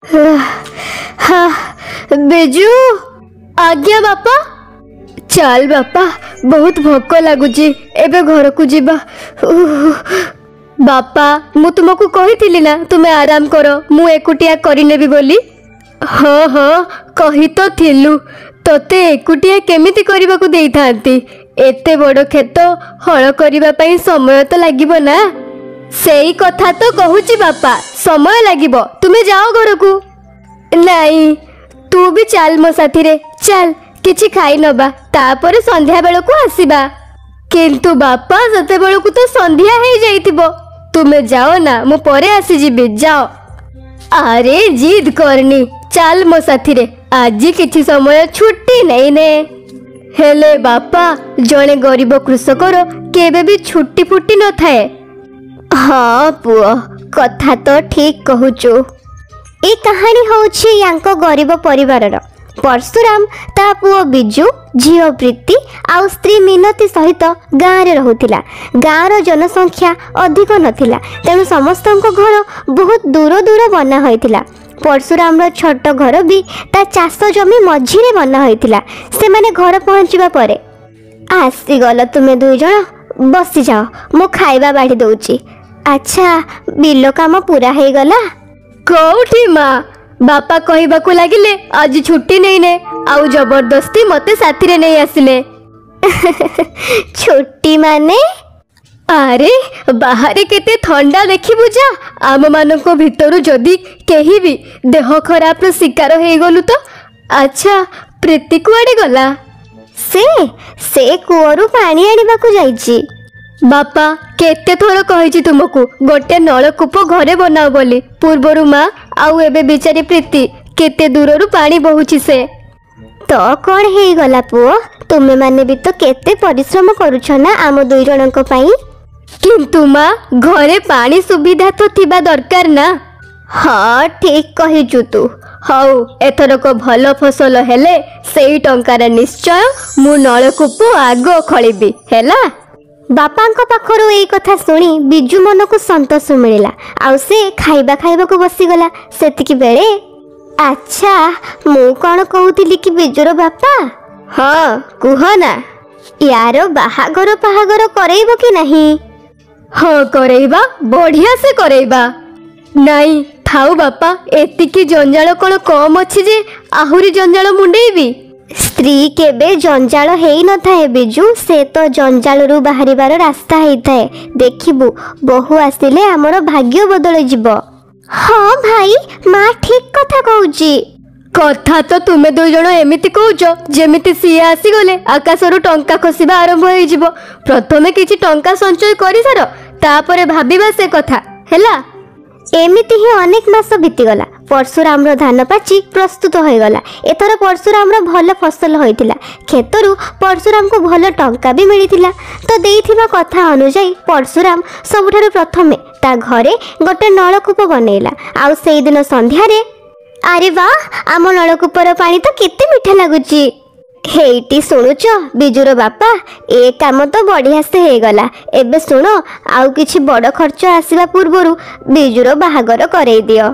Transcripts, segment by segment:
हाँ, बिजू आज्ञा बापा। चल बापा, बहुत भोक लगुची, एबे घर को जीवा। बापा मु तुमको कही ना तुम्हें आराम करो, मु एकुटिया करिनेबी बोली। हाँ हाँ कही तो थिलु, तोते एकुटिया केमिति करबा को देई थांती। एते बड़ खेत हल करबा पई समय तो लागिबो ना। सेई कथा तो कहूची बापा, समय लागिबो, तुमे जाओ घर को। नहीं तू भी चल मो साथी रे, चल किछि खाई नबा, तापर संध्या बेल को आसीबा। किंतु बापा सते बेल को तो संध्या हे जाइतिबो, तुमे जाओ ना, मु परे आसी जिबी, जाओ। अरे जिद करनी, चल मो साथी रे, आज किछि समय छुट्टी नहीं ने। हेले बापा जने गरीब कृषकर केबे भी छुट्टी फुट्टी न थाए। हाँ पुओ, कथा तो ठीक कहूचु। ए कहानी होछि यांको गरीब परिवारर। परशुराम ता पुओ बिजू, झील प्रीति आउ स्त्री मिनती सहित गाँव रे रहुथिला। गाँवर जनसंख्या अधिक नथिला, तेणु समस्तଙ୍କ घर बहुत दूर दूर बना होइथिला। परशुराम रो छोट घर भी ता चाष जमी मझिरे बना होइथिला। से माने घर पहुँचवा परे, आसी गल तुमे दुई जण, बसी जाओ, मु खाइबा बाढ़ी दउची। अच्छा बिल काम पूरा हे गला? कोठी माँ, बापा कहबाकू लागिले आज छुट्टी नहीं ने, आउ जबरदस्ती मते साथी रे नहीं आसिले। छुट्टी माने? अरे बाहर केते ठंडा देखिबु जा, आम मानको भितरु जदी केही भी देह खराब रो शिकार हे गलु तो। अच्छा प्रीति कुआडे गला? से कुआरू पानी आनिबा को जाईची। बापा केते थोर कहिची तुमको गोटे नलकूप घरे बनाओ बोली, पूर्वरु माँ आउ एबे बिचारी प्रीति केते दूररु पानी बहुची। से तो कौन हे गला पुओ, तुमे माने भी तो केते परिश्रम करूछ ना आम दुई जनक पई। किंतु माँ घरे पानी सुविधा तो थिबा दरकार ना। हाँ ठीक कहिचु तू। हौ एथरक भल फसल हेले सेई टंकार निश्चय मु नलकूप आगो खळिबी हेला। बापांक पाखरु एई कथा सुनी बिजू मन को संतोष मिलिला, आउ से खाइबा को बसीगला। सेतिकी बेले अच्छा मु कौन कहूतिली कि बिजूर बापा? हाँ कुह ना, यार बाहागर पाहागर करेइबो कि नहीं? हाँ करेइबा, बढ़िया से करेइबा। नहीं थाउ बापा, एतिकी जंजाल कौन कम अछि जे आहुरी जंजाल मुंडेइबी। स्त्री केबे जंजाल हेई न थाए बिजू, से तो जंजाल रु बाहरिबार रास्ता हेई थाए। देखिबु बहु आसिले हमर भाग्य बदल जिवो। हाँ भाई माँ ठीक कथा कहूची। कथा तो तुमे दुई जण एमिति कहूच जेमिति सिए आसी गले आकाशरु टंका खसिबा आरंभ होई जिवो। प्रथमे किछि टंका संचय करि सार, तापरे भाबिबा से कथा हेला। एमिति ही अनेक मास बीतीगला। परशुराम रो धान पाची प्रस्तुत हो गला। एथर परशुराम रो भल फसल होइतिला। खेतरु परशुराम को भल टंका भी मिलितिला। तो देइथिबा कथा अनुसार परशुराम सबुठारु प्रथमे ता घरे गोटे नलकूप बनैला। आउ सेई दिन संध्या रे, अरे वाह आम नलकूपर पानी तो केते मीठा लागुची। हेइटी सुनुच बिजूर बापा, ए काम तो बढ़िया से हे गला। एबे सुनो, आउ किछि बड़ खर्च आसीबा पूर्वरु बिजूर बाहागर करई दियो।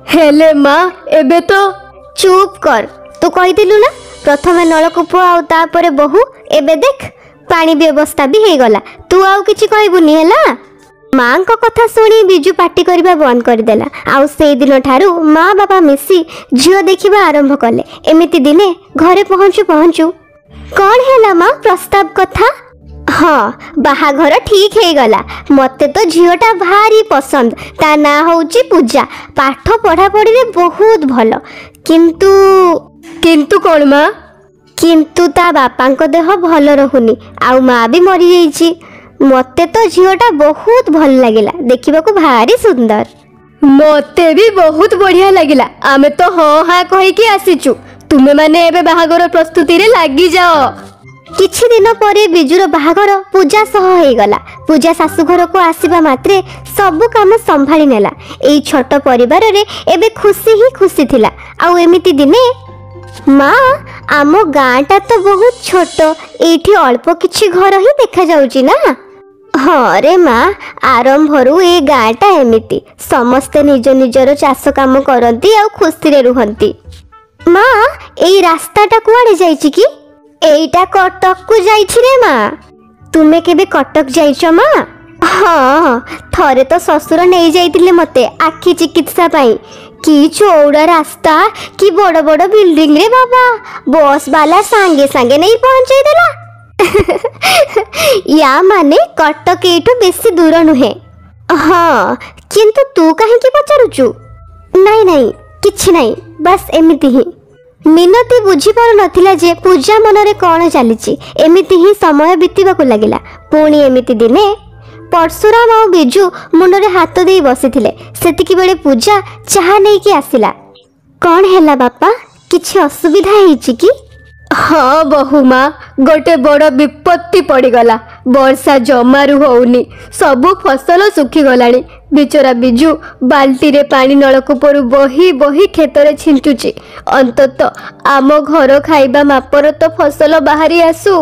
हेले माँ एबे तो चुप कर, तू कहिदिलु ना प्रथमे नलकूप आउ तापरे बहु। एबे देख पानी व्यवस्था भी हे गला, तू आउ किछि कहबुनी हेला। माँ को कथा सुनी बिजू पार्टी करबा बंद कर देला। आउ सेई दिन ठारू माँ बापा मिसी झियो देखिबा आरंभ कले। एमिति दिने घरे पहुँचु कौन हैला माँ प्रस्ताव कथा? हाँ बाहाघर ठीक हे गला। मते तो झियोटा भारी पसंद। ता ना होउची पूजा, पाठ पढ़ा पढ़ी रे बहुत भलो। किंतु कौन माँ? किंतु ता बापांको देह भल रहुनी, आउ माँ भी मरी जाइची। मते तो झियोटा बहुत भल लागिला, देखिबा को भारी सुंदर। मते भी बहुत बढ़िया लागिला। आमे तो हाँ हाँ कहि के आसीचु, तुमे माने एबे बाहागर प्रस्तुति रे लागी जाओ। किछि दिन परे बिजूर बाहागर पूजा सह हे गला। पूजा शाशुघर को आसीबा मात्रे सबु काम संभाली नेला। एई छोट परिवार रे एबे खुशी ही खुशी थिला। आउ एमिति दिने माँ आमो गाँटा तो बहुत छोट, एठी अल्प किछि घर ही देखा जाउची ना। हाँ रे माँ, आरंभरू ए गाँटा एमिति समस्ते निज निजर चाष काम करती आ खुशी रे रुहंती। माँ एई रास्ताटा कुआड़े जाइछि कि? एईटा कटक को जाइछि रे माँ। तुमे केबे कटक जाइछ माँ? हाँ, थरे तो ससुर नहीं जाइतिले मते आखि चिकित्सा पाई। कि चौड़ा रास्ता, कि बड़ बड़ बिल्डिंग रे बाबा, बस वाला सांगे सांगे नहीं पहुंचाई देला। या माने कटक एठू बेसी दूर नुहे। हाँ, किंतु तू कहीं पचारुचु? नहीं नहीं, किछि नहीं, बस एमिति ही। मिनती बुझी पार नथिला जे पूजा मनरे कौन चलीची। एमिति ही समय बीतवाकू लगिला। पुणी एमिति दिने परशुराम और बिजु मुंडरे हाथ दे बसिथिले। सेतिकी बेले पूजा चाहा नहीं कि आसिला। कौन हैला बापा, किछि असुविधा हेछि कि? हाँ बहुमा, गोटे बड़ विपत्ति पड़गला। वर्षा जमारू होउनी, सबु फसल सुखी गलानी। बिचरा बिजु बाल्टी रे पानी नलकूपरू बही बही खेतरे छिंचुची। अंतत आम घर खाइबा मापर तो फसल बाहरी आसु।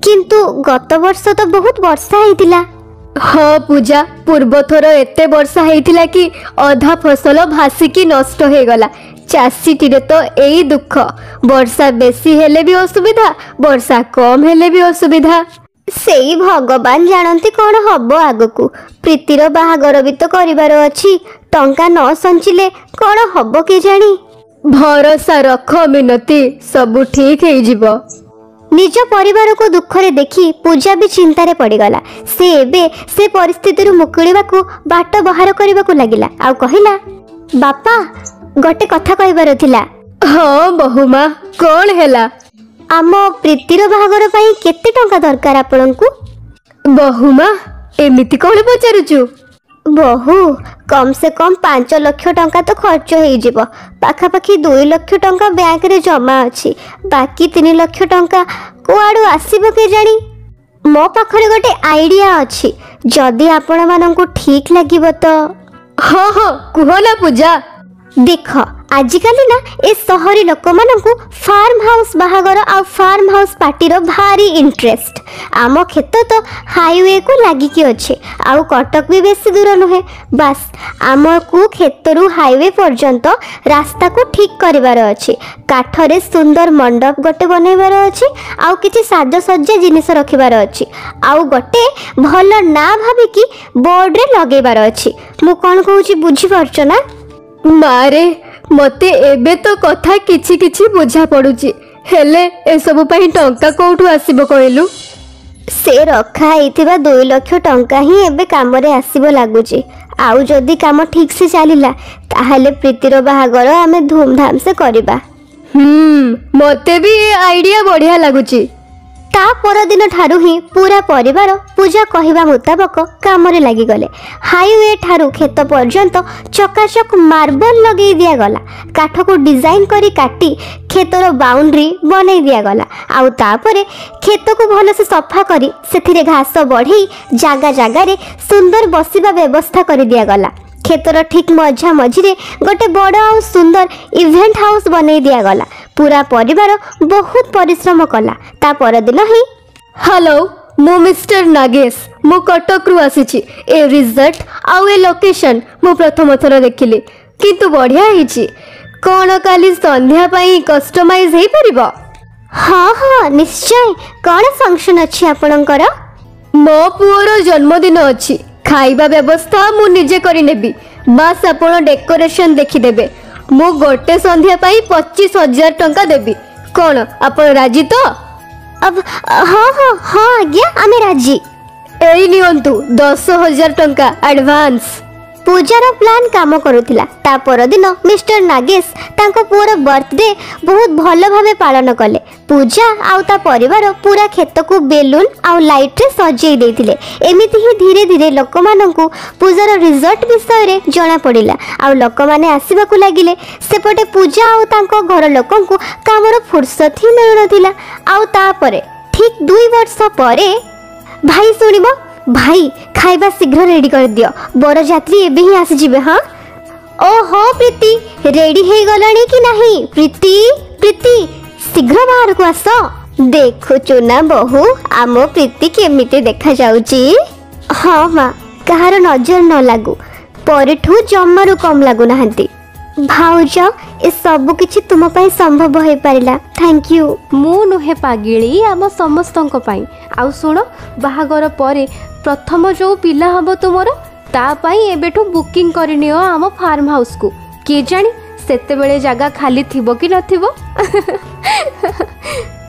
किंतु गत वर्ष तो बहुत वर्षा हेतिला। हाँ पूजा, पूर्व थर एते वर्षा हेतिला कि अधा फसल भासिकी नष्ट हो गला। चाषीटीरे तो एई दुख, वर्षा बेसी हेले भी असुविधा, वर्षा कम हेले भी असुविधा। सेई भगवान जानती कौन हबो आगकू। प्रीतिर बाहागर भी तो करिवार अछि, टंका न संचिले कौन हबो के जानी। भरोसा रख मिनती, सब ठीक हो जिवो। निज परिवार को दुख रे देखी पूजा भी चिंतारे पड़गला। से एबे से परिस्थिति मुकुलिबाकू बाट बाहर करबाकू लागिला। आ कहिला, बापा गोटे कथा कहबार थिला। हाँ बहुमा, कौन हैला? आम प्रीतिर बाहागर पई केते टंका दरकार आपनकू? बहुमा एमिति कौन पचारुचु? बहु कम से कम 5 लाख टंका तो खर्च हो जिवो। पाखापाखी 2 लाख टंका बैंक रे जमा अछि। बाकी 3 लाख टंका कुआडू आसीबो के जानी। मो पाखरे गोटे आइडिया अछि, जदि आपण माननकू ठीक लागिबो तो। हाँ हाँ कुह ना पूजा। देख आजिकल ना ए सहरी लोक माननकू फार्म हाउस बाहागर आ फार्म हाउस पार्टी रो भारी इंटरेस्ट। आम खेत तो हाईवे को लागी कि अच्छे, आउ कटक भी बेसी दूर नुहे। बस आम को खेतरू हाईवे पर्यंत रास्ता को ठीक करिवार अछि। काठरे सुंदर मंडप गोटे बनैबार अछि, आउ किछि साजसज्जा जिनिस रखिबार अछि, आउ गोटे भल ना भाबी कि बोर्ड रे लगेबार अछि। मु कोन कहूची बुझी परछ ना? मारे मते एबे तो कथा किछि किछि बुझा पड़ुची, हेले ए सब पई टंका कोठु आसीबो कहलु? से रखा हेतिबा 2 लाख टंका ही एबे काम रे आसीबो लागुची। आउ जदी काम ठीक से चलिला ताहले प्रीतिर बाहागर आमे धूमधाम से करिबा। मते भी ए आइडिया बढ़िया लागुची। ता पर दिन ठारू ही पूरा परिवार पूजा कहिबा मुताबक काम रे लागि गले। हाईवे ठारू खेत पर्यंत चकाचक मार्बल लगे दिया गला। काठ को डिजाइन करी काटी खेतर बाउंड्री बनै दिया गला। आउ तापरे खेत को भल से सफा करी सेथिरे घास बढ़ई जागा जागा रे सुंदर बसिबा व्यवस्था करी दिया गला। खेतर ठीक मझा मझिरे गोटे बड़ और सुंदर इवेंट हाउस बनै दिया गला। पूरा परिवार बहुत परिश्रम कला। ता पर दिन ही हेलो मु मिस्टर नागेश, मु कटक रु आसीची। ए रिजल्ट आउ ए लोकेशन मु प्रथम थर देखिली, किंतु बढ़िया हिची। कोन काली संध्या पई कस्टमाइज हे परिबो? हाँ हाँ निश्चय। कौन फंक्शन अच्छी आपणकर? मो पुओर जन्मदिन अच्छी। खाइबा व्यवस्था मु निजे करी नेबी, बस आपण डेकोरेशन देखिदेबे। मु गोटे संध्या पाई 25,000 टंका देबी। कौन आपण राजी तो? अब हाँ हाँ हाँ आज्ञा, आमे राजी। एई नियंतु 10,000 टंका एडवांस। पूजार प्लान काम करुथिला। ता पर दिन मिस्टर नागेश तांको पुअर बर्थडे बहुत भल भावे पालन कले। पूजा आउ ता परिवार पूरा खेत को बेलून आउ लाइट रे सजेई देथिले। एमिति ही धीरे धीरे लोक माननकू पूजार रिजल्ट विषय रे जणा पड़िला। आउ लोक माने आसीबा को लागिले। सेपटे पूजा आउ तांको घर लोकनकू कामर फुर्सत ही मिलु नथिला। आउ ता परे ठीक 2 वर्ष परे भाई सुनिबो, भाई खाइबा शीघ्र रेडी कर दियो, बर यात्री एबे ही आसी जिबे। हाँ ओहो प्रीति, रेडी हे गलानी कि नहीं? प्रीति प्रीति शीघ्र बाहर को आस। देखु चुना बहु आम प्रीति केमिते देखा जाउची। हाँ माँ, कହାର नजर न लागू परिठू जमारू कम लागू नाहंती। भाउज ए सब किछि तुम पई संभव होई पारिला, थैंक यू। मु नुहे पागिली आम समस्तंक पई। आउ सुण, बाहागर परे प्रथम जो पिला हबो तुमर ता पई एबेठू बुकिंग करनियो आम फार्म हाउस को। के जानी सेते बेले जगह खाली थिबो कि नथिबो।